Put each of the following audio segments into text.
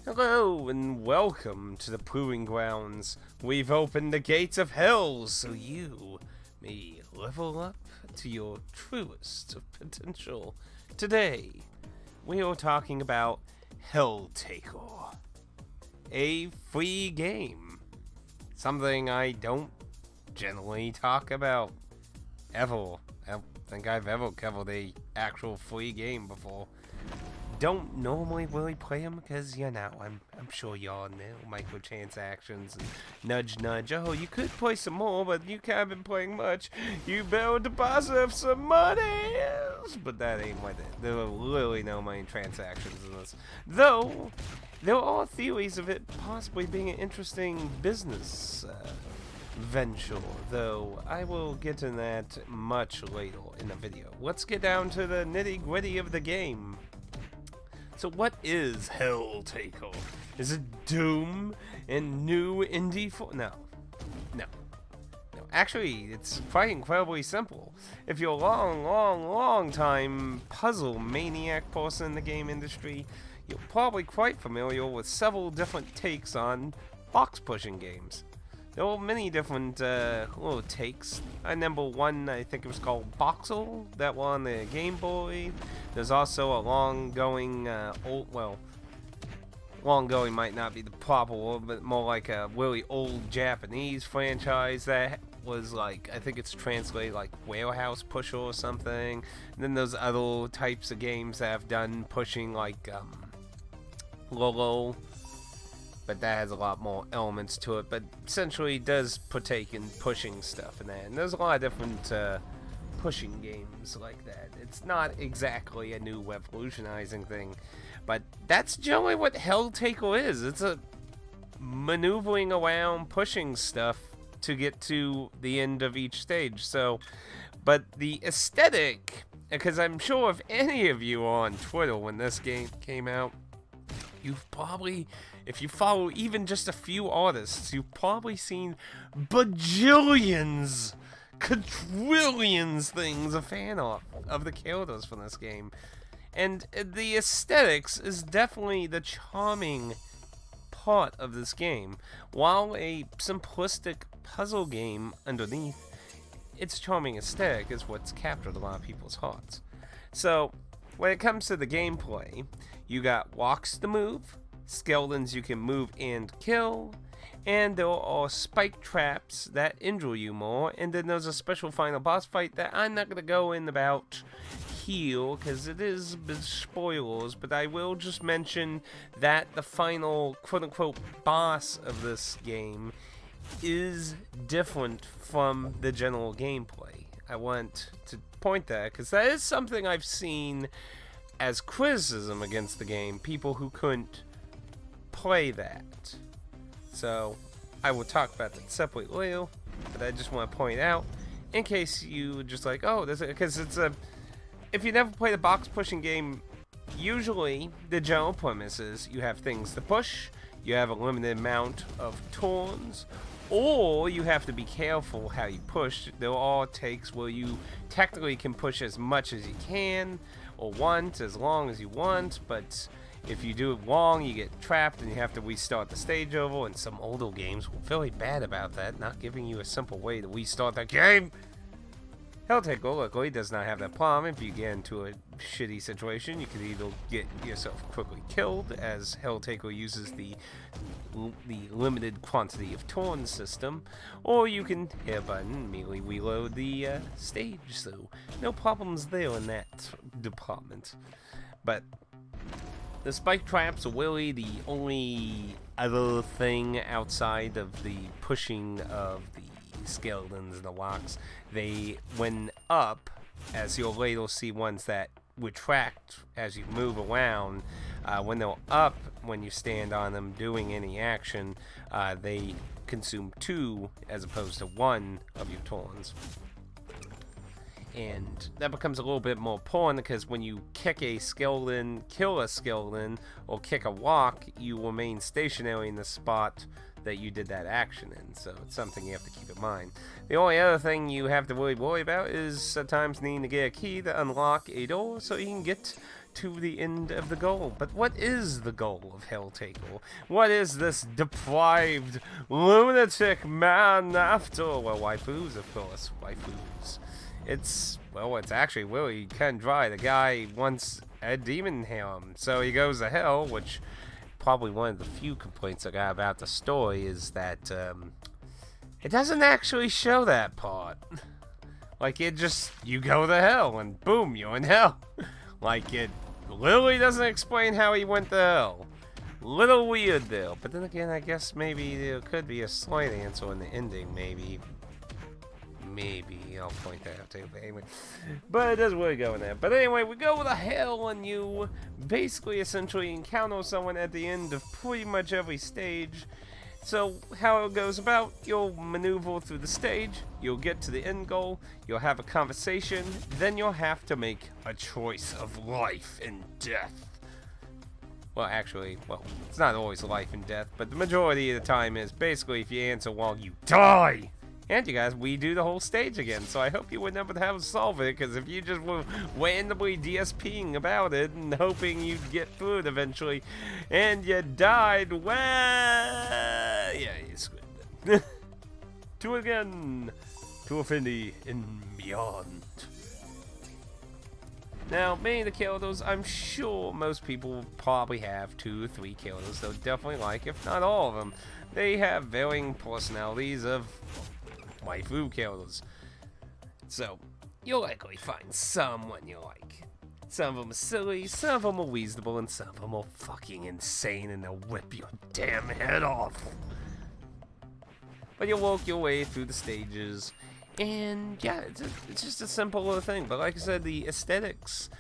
Hello and welcome to the Proving Grounds. We've opened the gates of hell so you may level up to your truest of potential. Today, we are talking about Helltaker, a free game. Something I don't generally talk about ever. I don't think I've ever covered a actual free game before. Don't normally really play them because, you know, I'm sure y'all know microtransactions and nudge nudge. Oh, you could play some more, but you haven't been playing much. You better deposit some money. But that ain't what it. There are literally no money transactions in this. Though, there are theories of it possibly being an interesting business venture, though I will get to that much later in the video. Let's get down to the nitty gritty of the game. So what is Helltaker? Is it Doom and new indie No. Actually, it's quite incredibly simple. If you're a long time puzzle maniac person in the game industry, you're probably quite familiar with several different takes on box pushing games. There are many different little takes. I remember one, I think it was called Boxel, that one on the Game Boy. There's also a long-going, long-going might not be the proper word, but more like a really old Japanese franchise that was like, I think it's translated like Warehouse Pusher or something. And then there's other types of games that have done pushing like Lolo. But that has a lot more elements to it, but essentially does partake in pushing stuff in that. And there's a lot of different pushing games like that. It's not exactly a new revolutionizing thing, but that's generally what Helltaker is. It's a maneuvering around, pushing stuff to get to the end of each stage. So, but the aesthetic, because I'm sure if any of you are on Twitter when this game came out, you've probably, if you follow even just a few artists, you've probably seen bajillions, quadrillions things of fan art of the characters from this game. And the aesthetics is definitely the charming part of this game. While a simplistic puzzle game underneath, its charming aesthetic is what's captured a lot of people's hearts. So, when it comes to the gameplay, you got walks to move, skeletons you can move and kill, and there are spike traps that injure you more, and then there's a special final boss fight that I'm not going to go in about here because it is spoilers, but I will just mention that the final quote-unquote boss of this game is different from the general gameplay. I want to point that because that is something I've seen as criticism against the game, people who couldn't play that. So I will talk about that separately later, but I just want to point out in case you just like, oh, because it's a, if you never played a box pushing game, usually the general premise is you have things to push, you have a limited amount of turns, or you have to be careful how you push. There are takes where you technically can push as much as you can, or want as long as you want, but if you do it wrong, you get trapped and you have to restart the stage over, and some older games were very bad about that, not giving you a simple way to restart the game. Helltaker, luckily, does not have that problem. If you get into a shitty situation, you can either get yourself quickly killed, as Helltaker uses the limited quantity of turn system, or you can hit a button and immediately reload the stage, so no problems there in that department. But the spike traps are really the only other thing outside of the pushing of the skeletons and the locks. They, when up, as you'll later see ones that retract as you move around, when they're up, when you stand on them doing any action, they consume 2 as opposed to 1 of your turns. And that becomes a little bit more important because when you kick a skeleton, kill a skeleton, or kick a walk, you remain stationary in the spot that you did that action in, so it's something you have to keep in mind. The only other thing you have to really worry about is sometimes needing to get a key to unlock a door so you can get to the end of the goal. But what is the goal of Helltaker? What is this deprived lunatic man after? Well, waifus, of course, waifus. It's actually really cut and dry. The guy wants a demon harem, so he goes to hell, which probably one of the few complaints I got about the story is that it doesn't actually show that part. Like, you go to hell, and boom, you're in hell. Like, it literally doesn't explain how he went to hell. Little weird, though. But then again, I guess maybe there could be a slight answer in the ending, maybe. Maybe, I'll point that out too, but anyway. But it doesn't really go in there. But anyway, we go to hell, and you basically essentially encounter someone at the end of pretty much every stage. So, how it goes about, you'll maneuver through the stage, you'll get to the end goal, you'll have a conversation, then you'll have to make a choice of life and death. Well, actually, it's not always life and death, but the majority of the time is basically if you answer wrong, you die! And you guys, we do the whole stage again, so I hope you would never have to solve it, because if you just were randomly DSPing about it and hoping you'd get through it eventually, and you died, well, yeah, you screwed it. To again, to infinity and beyond. Now, many of the characters, I'm sure most people probably have 2 or 3 characters they'll definitely like, if not all of them. They have varying personalities of waifu characters. So, you'll likely find someone you like. Some of them are silly, some of them are reasonable, and some of them are fucking insane and they'll whip your damn head off. But you'll work your way through the stages, and yeah, it's just a simple little thing. But like I said, the aesthetics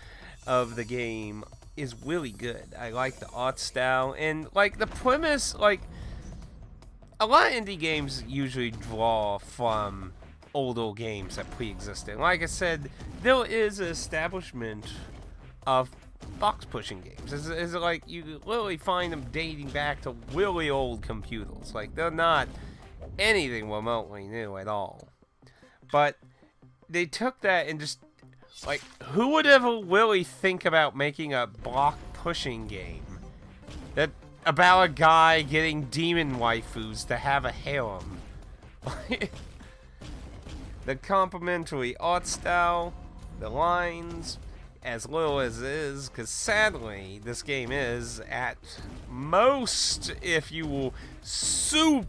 of the game is really good. I like the art style, and like the premise, like, a lot of indie games usually draw from older games that pre-existed. Like I said, there is an establishment of box pushing games. It's like you literally find them dating back to really old computers. Like, they're not anything remotely new at all. But they took that and just, like, who would ever really think about making a block pushing game that about a guy getting demon waifus to have a harem? The complimentary art style, the lines, as little as it is, because sadly, this game is, at most, if you will, super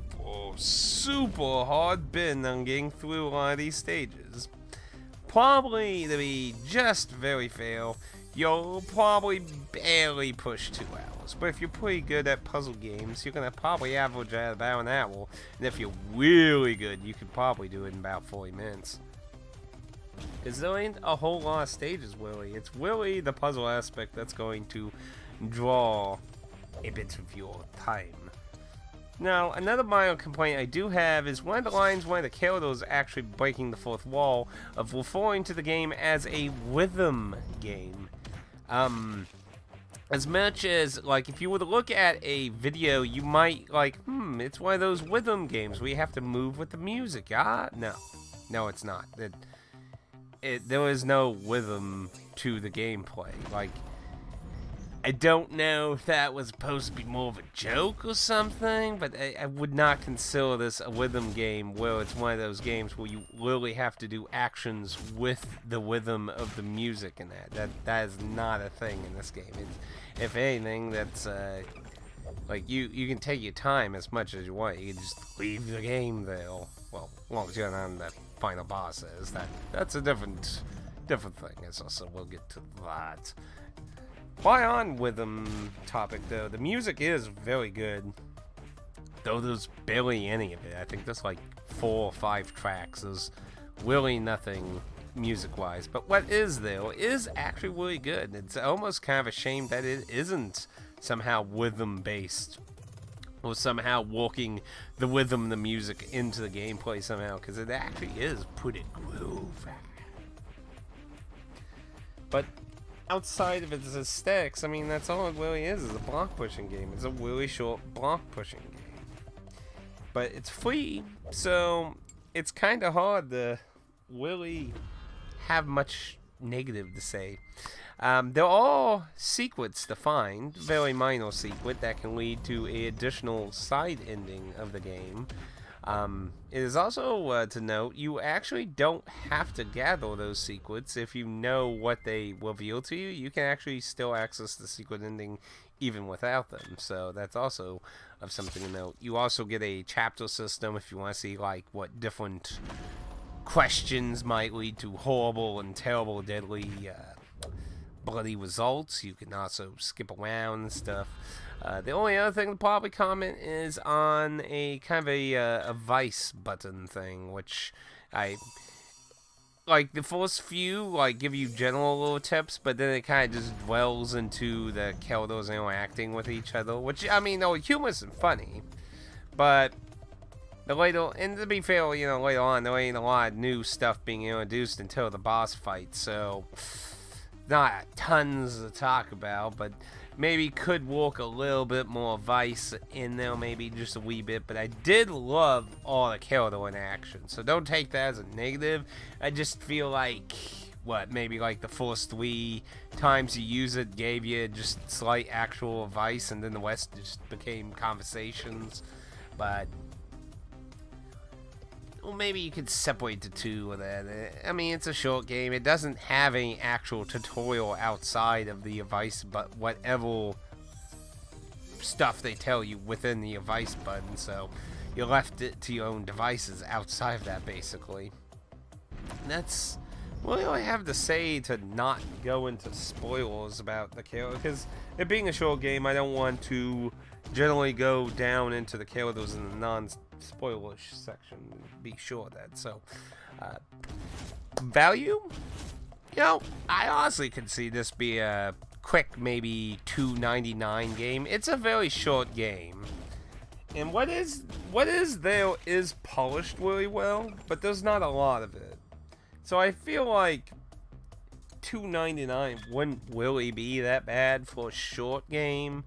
hard bent on getting through a lot of these stages. Probably, to be just very fair, you'll probably barely push 2 hours. But if you're pretty good at puzzle games, you're going to probably average at about an hour. And if you're really good, you could probably do it in about 40 minutes. Because there ain't a whole lot of stages, really. It's really the puzzle aspect that's going to draw a bit of your time. Now, another minor complaint I do have is one of the lines, one of the characters actually breaking the fourth wall of referring to the game as a rhythm game. As much as, like, if you were to look at a video, you might, like, it's one of those rhythm games where you have to move with the music. No, it's not. There is no rhythm to the gameplay. Like, I don't know if that was supposed to be more of a joke or something, but I would not consider this a rhythm game where it's one of those games where you literally have to do actions with the rhythm of the music and that is not a thing in this game. If anything, that's like you can take your time as much as you want. You can just leave the game there. Well, as long as you're not on the final bosses, that's a different thing. So we'll get to that. While on rhythm topic, though, the music is very good, though there's barely any of it. I think there's like 4 or 5 tracks. There's really nothing music-wise, but what is there is actually really good. It's almost kind of a shame that it isn't somehow rhythm-based, or somehow working the rhythm, the music into the gameplay somehow, because it actually is pretty groovy. But outside of its aesthetics, I mean, that's all it really is a block pushing game. It's a really short block pushing game. But it's free, so it's kind of hard to really have much negative to say. They're all secrets to find, very minor secret that can lead to an additional side ending of the game. It is also to note you actually don't have to gather those secrets if you know what they reveal to you. You can actually still access the secret ending even without them. So that's also of something to note. You also get a chapter system if you want to see like what different questions might lead to horrible and terrible, deadly, bloody results. You can also skip around and stuff. The only other thing to probably comment is on a kind of a vice button thing, which I like. The first few like give you general little tips, but then it kind of just dwells into the characters interacting with each other. Which I mean, the humorous and funny, but the later, and to be fair, you know, later on there ain't a lot of new stuff being introduced until the boss fight, so not tons to talk about, but maybe could work a little bit more Vice in there, maybe just a wee bit. But I did love all the character interaction, so don't take that as a negative. I just feel like, maybe like the first 3 times you use it gave you just slight actual advice, and then the rest just became conversations. But well, maybe you could separate the two of that. I mean, it's a short game. It doesn't have any actual tutorial outside of the advice, but whatever stuff they tell you within the advice button. So you're left it to your own devices outside of that, basically. And that's really all I have to say to not go into spoilers about the character, because it being a short game, I don't want to generally go down into the characters in the non-spoilerish section. Be sure of that. So, value? You know, I honestly could see this be a quick, maybe $2.99 game. It's a very short game, and what is there is polished really well, but there's not a lot of it. So I feel like $2.99 wouldn't really be that bad for a short game.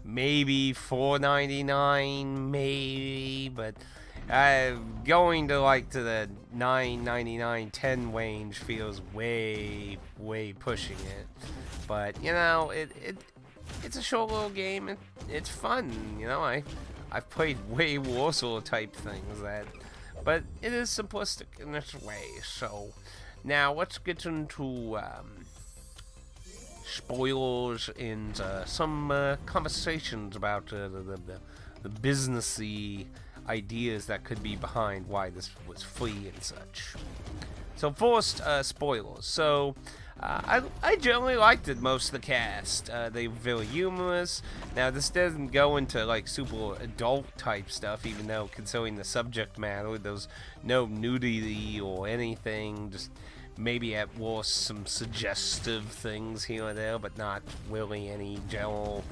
Maybe $4.99, maybe, but going to like to the $9.99, $10 range feels way pushing it. But you know, it's a short little game. It's fun. You know, I've played way worse type things but it is simplistic in its way. So now let's get into spoilers and some conversations about the businessy ideas that could be behind why this was free and such. So first, spoilers. So I generally liked it, most of the cast. They were very humorous. Now this doesn't go into like super adult type stuff, even though considering the subject matter, there's no nudity or anything, just maybe at worst some suggestive things here and there, but not really any general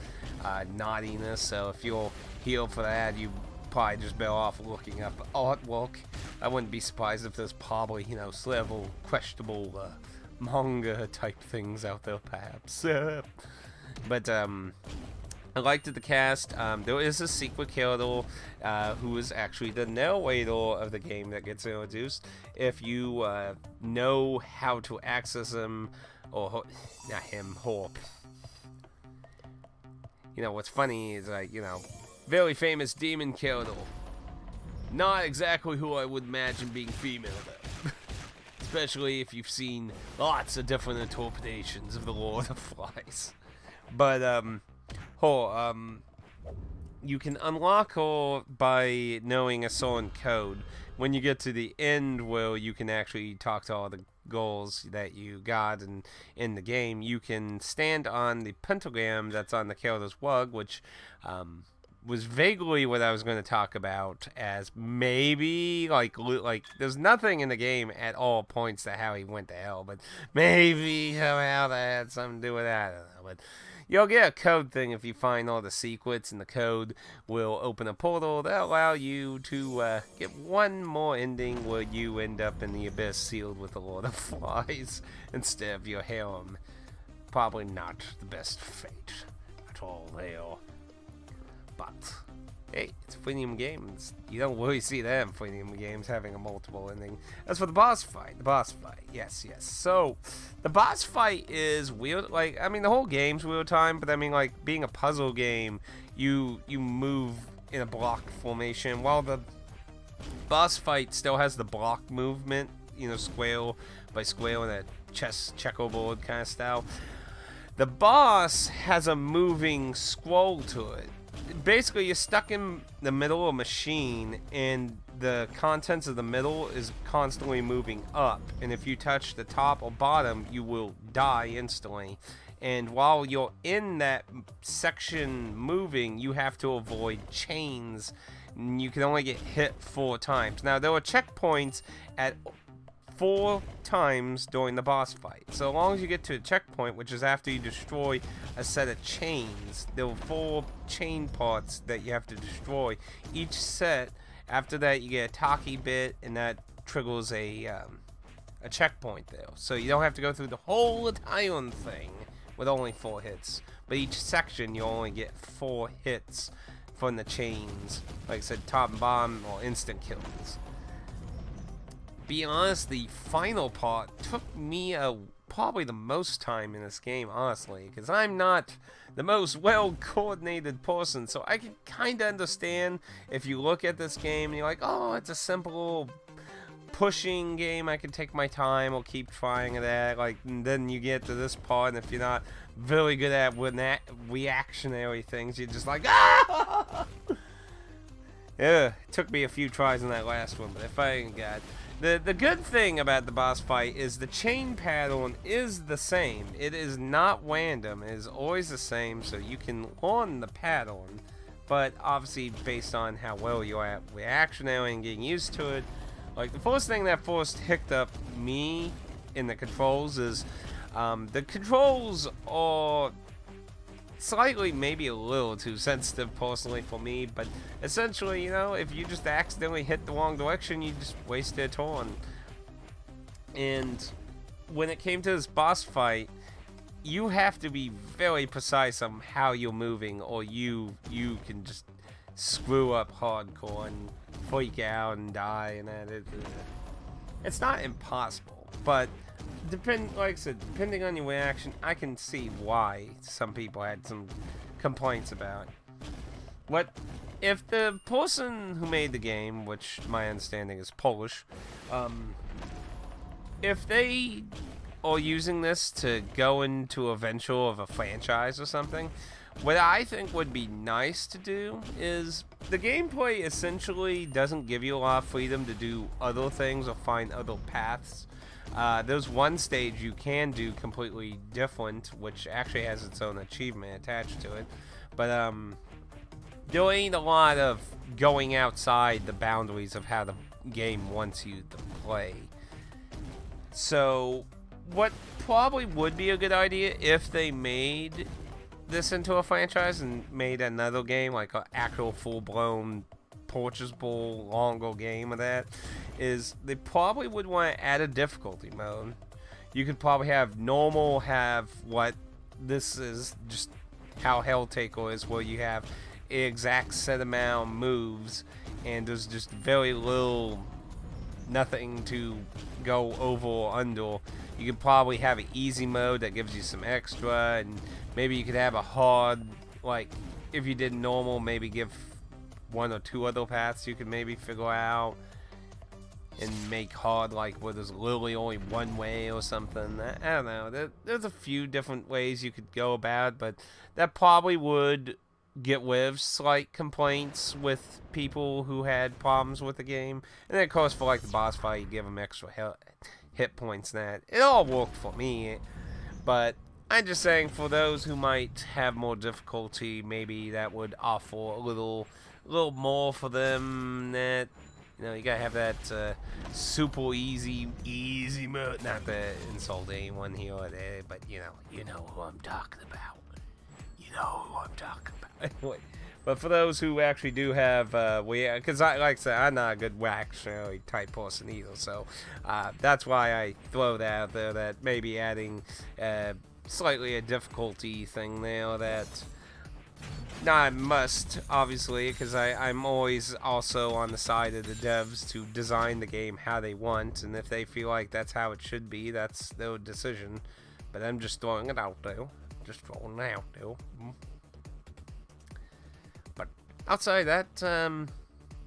naughtiness. So if you're here for that, you probably just better off looking up artwork. I wouldn't be surprised if there's probably, you know, several questionable manga type things out there, perhaps. But I liked the cast. There is a secret character who is actually the narrator of the game that gets introduced. If you know how to access him, or not him, her. You know, what's funny is, like, you know, very famous demon character. Not exactly who I would imagine being female, though. Especially if you've seen lots of different interpretations of the Lord of Flies. But, you can unlock her by knowing a certain code. When you get to the end where you can actually talk to all the goals that you got in the game, you can stand on the pentagram that's on the character's rug, which was vaguely what I was going to talk about as maybe like there's nothing in the game at all points to how he went to hell, but maybe somehow that had something to do with that. I don't know, but you'll get a code thing if you find all the secrets, and the code will open a portal that allow you to get one more ending where you end up in the abyss sealed with a Lord of Flies instead of your harem. Probably not the best fate at all there. But hey, it's a freemium game. You don't really see them freemium games having a multiple ending. As for the boss fight, yes. So, the boss fight is weird. Like, I mean, the whole game's real time, but I mean, like, being a puzzle game, you move in a block formation, while the boss fight still has the block movement, you know, square by square in a chess checkerboard kind of style. The boss has a moving scroll to it. Basically, you're stuck in the middle of a machine, and the contents of the middle is constantly moving up. And if you touch the top or bottom, you will die instantly. And while you're in that section moving, you have to avoid chains. You can only get hit 4 times. Now, there are checkpoints at 4 times during the boss fight. So long as you get to a checkpoint, which is after you destroy a set of chains, there are 4 chain parts that you have to destroy. Each set, after that, you get a Taki bit, and that triggers a checkpoint there. So you don't have to go through the whole entire thing with only 4 hits. But each section, you only get 4 hits from the chains. Like I said, top and bottom or instant kills. Be honest, the final part took me probably the most time in this game, honestly, because I'm not the most well-coordinated person, so I can kind of understand if you look at this game and you're like, oh, it's a simple pushing game, I can take my time, I'll keep trying at, like, and then you get to this part, and if you're not really good at reactionary things, you're just like, ah! Yeah, it took me a few tries in that last one, but if I got... The good thing about the boss fight is the chain pattern is the same. It is not random. It is always the same, so you can learn the pattern. But obviously, based on how well you're at reactionary and getting used to it, like the first thing that first hicked up me in the controls is the controls are slightly, maybe a little too sensitive personally for me, but essentially, you know, if you just accidentally hit the wrong direction, you just wasted a turn. And when it came to this boss fight, you have to be very precise on how you're moving, or you can just screw up hardcore and freak out and die, and that it's not impossible, but like I said, depending on your reaction, I can see why some people had some complaints about it. What if the person who made the game, which my understanding is Polish, if they are using this to go into a venture of a franchise or something, what I think would be nice to do is the gameplay essentially doesn't give you a lot of freedom to do other things or find other paths. There's one stage you can do completely different, which actually has its own achievement attached to it. But there ain't a lot of going outside the boundaries of how the game wants you to play. So what probably would be a good idea if they made this into a franchise and made another game, like an actual full-blown purchasable longer game of that, is they probably would want to add a difficulty mode. You could probably have normal, have what this is, just how Helltaker is, where you have an exact set amount of moves and there's just very little, nothing to go over or under. You could probably have an easy mode that gives you some extra, and maybe you could have a hard, like if you did normal, maybe give 1 or 2 other paths you could maybe figure out and make hard, like where there's literally only one way or something. I don't know. There's a few different ways you could go about it, but that probably would get rid of slight complaints with people who had problems with the game. And then of course for like the boss fight, you give them extra hit points and that. It all worked for me, but I'm just saying for those who might have more difficulty, maybe that would offer a little more for them. That, you know, you gotta have that super easy mode. Not to insult anyone here or there, but you know who I'm talking about. You know who I'm talking about. Anyway, but for those who actually do have, because like I said, I'm not a good reactionary type person either, so that's why I throw that out there, that maybe adding slightly a difficulty thing there that Not a must, obviously, because I'm always also on the side of the devs to design the game how they want, and if they feel like that's how it should be, that's their decision. But I'm just throwing it out there. Just throwing it out there. But outside that,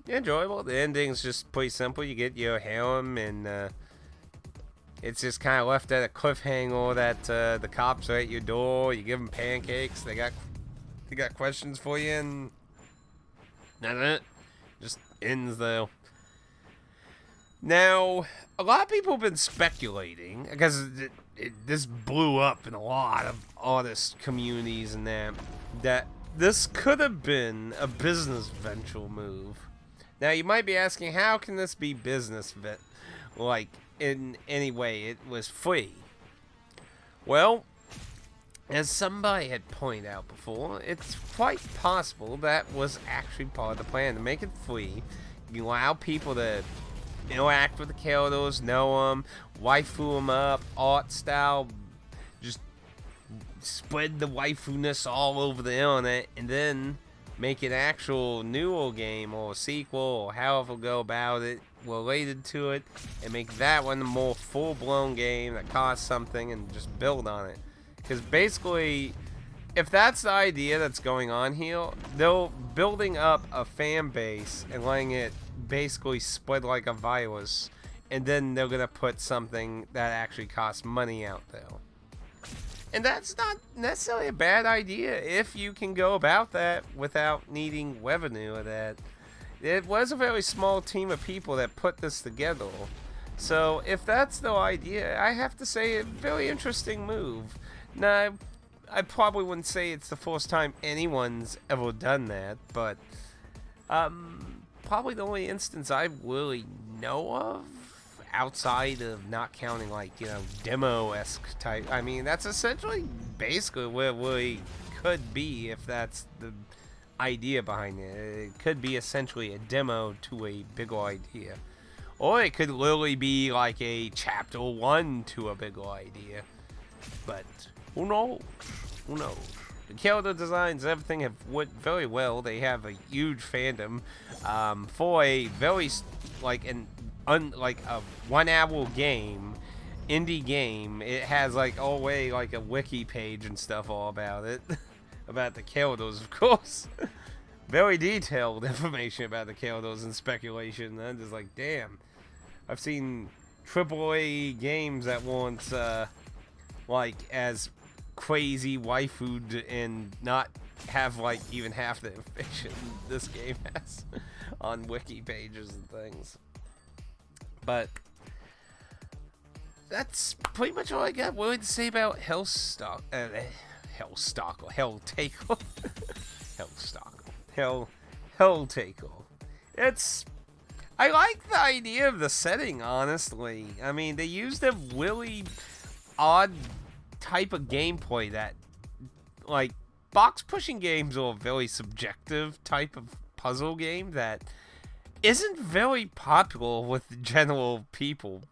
enjoyable. The ending's just pretty simple. You get your harem, and it's just kind of left at a cliffhanger that the cops are at your door. You give them pancakes. They got questions for you, and that's it. Just ends there. Now, a lot of people have been speculating, because this blew up in a lot of artist communities and that this could have been a business venture move. Now, you might be asking, how can this be business like, in any way? It was free. Well, as somebody had pointed out before, it's quite possible that was actually part of the plan, to make it free. You allow people to interact with the characters, know them, waifu them up, art style, just spread the waifu-ness all over the internet, and then make an actual newer game or a sequel or however go about it related to it, and make that one a more full-blown game that costs something, and just build on it. Because basically, if that's the idea that's going on here, they're building up a fan base and letting it basically spread like a virus, and then they're going to put something that actually costs money out there. And that's not necessarily a bad idea if you can go about that without needing revenue of that. It was a very small team of people that put this together. So if that's the idea, I have to say a very interesting move. Now, I probably wouldn't say it's the first time anyone's ever done that, but probably the only instance I really know of, outside of not counting, like, you know, demo-esque type. I mean, that's essentially basically where we could be if that's the idea behind it. It could be essentially a demo to a bigger idea. Or it could literally be like a chapter 1 to a bigger idea. But who knows? Who knows? The character designs, everything have went very well. They have a huge fandom for a very like a 1 hour game, indie game. It has like all the way like a wiki page and stuff all about it, about the characters, of course. Very detailed information about the characters and speculation. I'm just like, damn. I've seen AAA games that weren't like as crazy waifu'd and not have like even half the information this game has on wiki pages and things. But that's pretty much all I got really to say about Helltaker. Helltaker. I like the idea of the setting, honestly. I mean, they used a really odd type of gameplay that, like, box pushing games are a very subjective type of puzzle game that isn't very popular with the general people,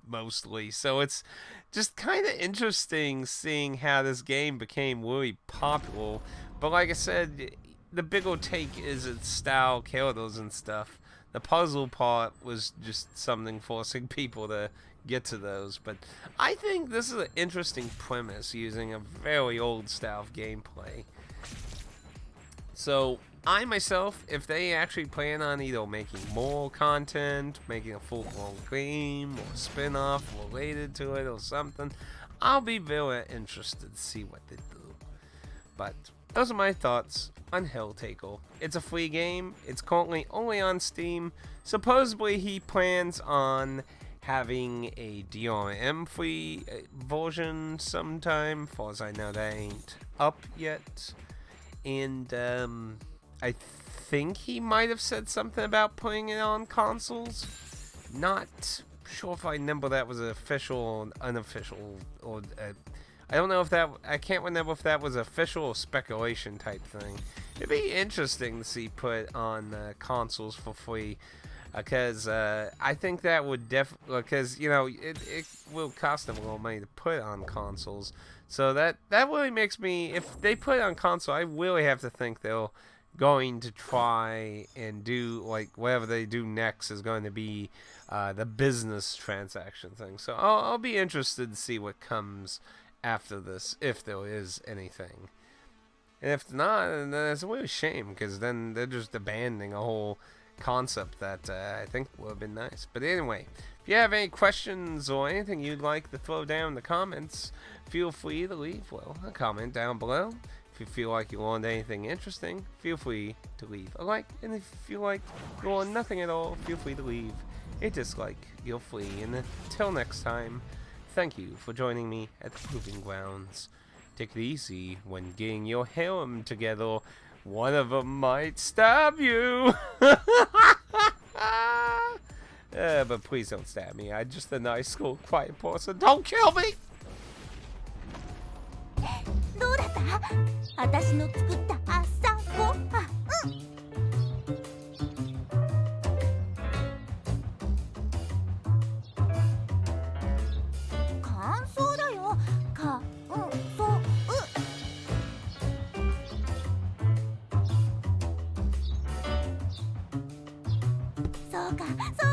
mostly. So it's just kind of interesting seeing how this game became really popular. But like I said, the bigger take is its style, characters, and stuff. The puzzle part was just something forcing people to get to those. But I think this is an interesting premise using a very old style of gameplay. So I myself, if they actually plan on either making more content, making a full-blown game, or spin-off related to it or something, I'll be very interested to see what they do. But those are my thoughts on Helltaker. It's a free game. It's currently only on Steam. Supposedly he plans on having a DRM free version sometime. Far as I know, that ain't up yet. And I think he might have said something about putting it on consoles. Not sure if I remember that was official or unofficial, or I don't know if that, I can't remember if that was official or speculation type thing. It'd be interesting to see put on consoles for free. because I think that would because it will cost them a little money to put on consoles. So that really makes me, if they put it on console, I really have to think they'll going to try and do like whatever they do next is going to be the business transaction thing. So I'll be interested to see what comes after this, if there is anything. And if not, then it's a real shame, because then they're just abandoning a whole concept that I think would have been nice. But anyway, if you have any questions or anything you'd like to throw down in the comments, feel free to leave a comment down below. If you feel like you learned anything interesting, feel free to leave a like. And if you feel like you learned nothing at all, feel free to leave a dislike. You're free. And until next time, thank you for joining me at the Proving Grounds. Take it easy when getting your harem together. One of them might stab you. But please don't stab me. I'm just a nice, cool, quiet person. Don't kill me! どうだった？私の作った朝ごはん。感想だよ。感想。そうか、そう